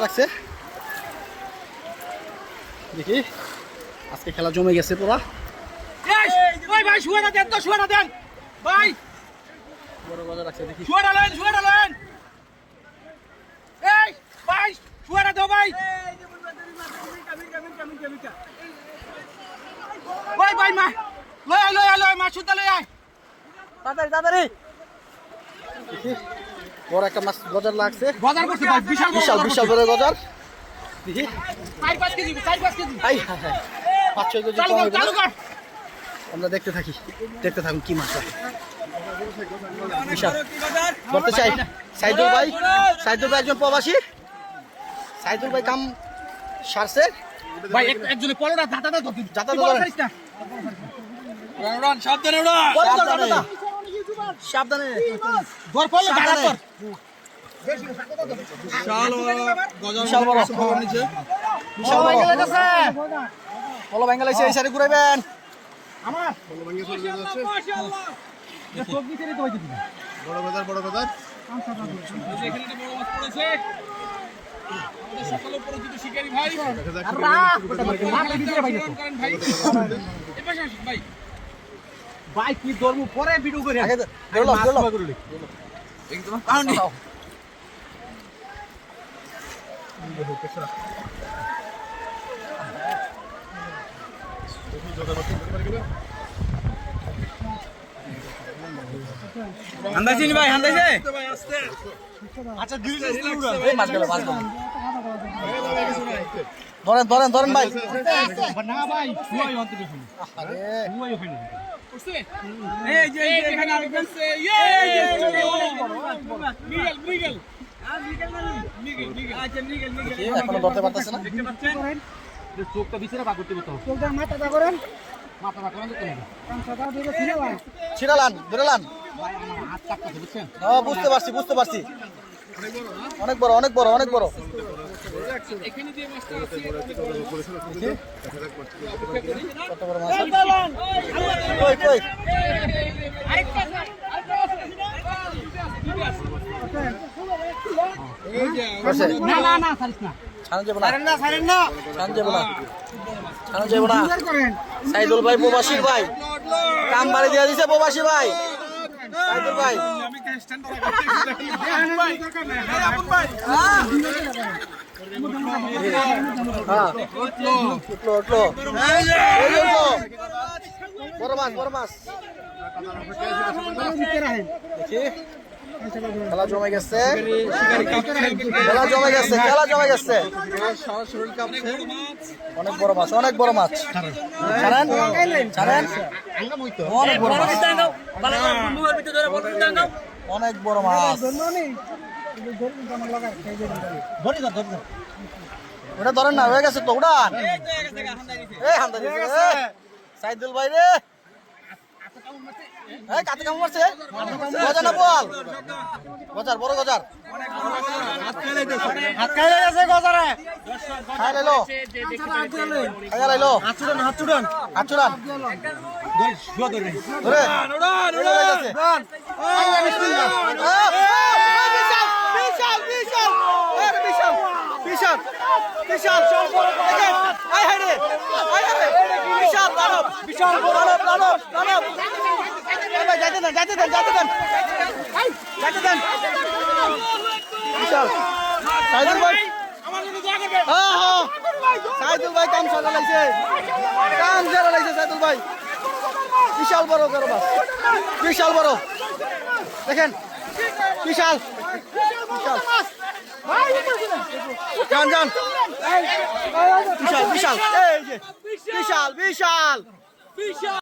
রাখছে দেখি আজকে খেলা জমে গেছে পুরা। ভাই শুয়ে না দেন তো, শুয়ে না দেন ভাই, বড় বাজার রাখছে দেখি। শুয়ে ডালেন, শুয়ে ডালেন। এই ভাই শুয়ে না দাও ভাই। ভাই ভাই মা লয় মা শুতে লয় আয় তাড়াতাড়ি তাড়াতাড়ি দেখি। বড় একটা মাছ গজার লাগছে, বাজার করতে ভাই, বিশাল বিশাল বিশাল বড় গজার দেখি। 4-5 কেজি 4-5 কেজি। আই হায় হায় 5-6 কেজি চালু কম কর, হবে চালু না? কর। আমরা দেখতে থাকি, দেখতে থাকুন কি মাছ হয়। বিশাল ধরতে চাই। সাইদুল ভাই, সাইদুল ভাই একজন প্রবাসী। সাইদুল ভাই কাম সারছে ভাই একজনে পলোটা দাঁতাটা ধর, যাতা তুই তো বড় ধরেন। করিস না। উড়ান সাবধানে উড়ান। সাবধানে সাবধানে ধর পলো দাঁড়া সাবধানে। কর। বিশাল বড় নিচে, বিশাল বড় পলো বেঙ্গল এসে এই সাইডে ঘুরাইবেন। আমার মাশাআল্লাহ এ সব দিতে তো হইতে দিনা। বড় বাজার বড় বাজার এখানে একটা বড় মাছ পড়েছে। আমাদের সকালের পরিচিত শিকারী ভাই। মাছ ভিতরে ভাই দেখো। ভাই এই পাশে আসুন ভাই। ভাই কি ধর্ম পরে ভিডিও করে আগে ধরলো ধরলো একদম পাউনি। হান্দাইছে নি ভাই, হান্দাইছে ভাই আস্তে। আচ্ছা ধীরে ধীরে উড়ান। এই মাছ গেল মাছ গেল। ধরেন ধরেন ধরেন ভাই। না ভাই শুয়াই অন্ত দেখুন। আরে শুয়াই ওখানে করছে। এই যে এখানে আরেকজন আছে। মিগেল মিগেল আচ্ছা মিগেল এখনো ধরতে পারতেছে না। দেখতে পাচ্ছেন চোখটা ভিতরে বাগ করতে হতো। চোখটা মাথাটা করেন, মাথাটা করেন তো কাঁচাটা ধরে ছিলাম। ছিড়ালান ধরেলান। ভাই আমার হাত কাঁপতেছে বুঝছেন। বুঝতে পারছি বুঝতে পারছি। অনেক বড় অনেক বড় অনেক বড়। এখানে যে মাছটা আছে কত বড় মাছ? কই কই আরেকটা করছে? না না না ছাড়িস না। ছাড়া যাবে না, ছাড়েন না ছাড়েন না। ছাড়া যাবে না, ছাড়া যাবে না। সাইদুল ভাই প্রবাসী ভাই, কাম বাড়ি দিয়ে দিছে প্রবাসী ভাই। সাইদুল ভাই আমি স্ট্যান্ড ভাই আপন ভাই হ্যাঁ উঠলো উঠলো। এই যে উঠলো। বড় মাছ বড় মাছ দেখি। খেলা জমে গেছে, খেলা জমে গেছে, খেলা জমে গেছে। অনেক বড় মাছ অনেক বড় মাছ। ছাড়েন ছাড়েন। অনেক বড় মাছ, অনেক বড় মাছ। ওটা ধরেন না, হয়ে গেছে তো উড়ান। এই হামদা দিছে সাইদুল ভাই রে। এই কাতে কামড় মারছে গজার না বল। গজার বড় গজার হাত খাইলে গেছে গজারে। খাই লাইলো খাই লাইলো। হাত ছুড়ান হাত ছুড়ান হাত চুরান ধরে শুয়া ধরে ধরে উড়ান এই হয়ে গেছে। উড়ান। বিশাল বিশাল বিশাল বিশাল বিশাল দেখেন। আয় হায় রে আয় হায় রে বিশাল দানব বিশাল দানব দানব দানব। ভাই যাইতে দেন যাইতে দেন যাইতে দেন যাইতে দেন। বিশাল সাইদুল ভাই আমার জন্য দোয়া করবেন। হ্যাঁ হ্যাঁ সাইদুল ভাই কাম সাজা লাইছে, কাম সাজা লাইছে সাইদুল ভাই। বিশাল বড় বড় মাছ, বিশাল বড় দেখেন বিশাল বিশাল। যান যান বিশাল বিশাল এই যে বিশাল বিশাল।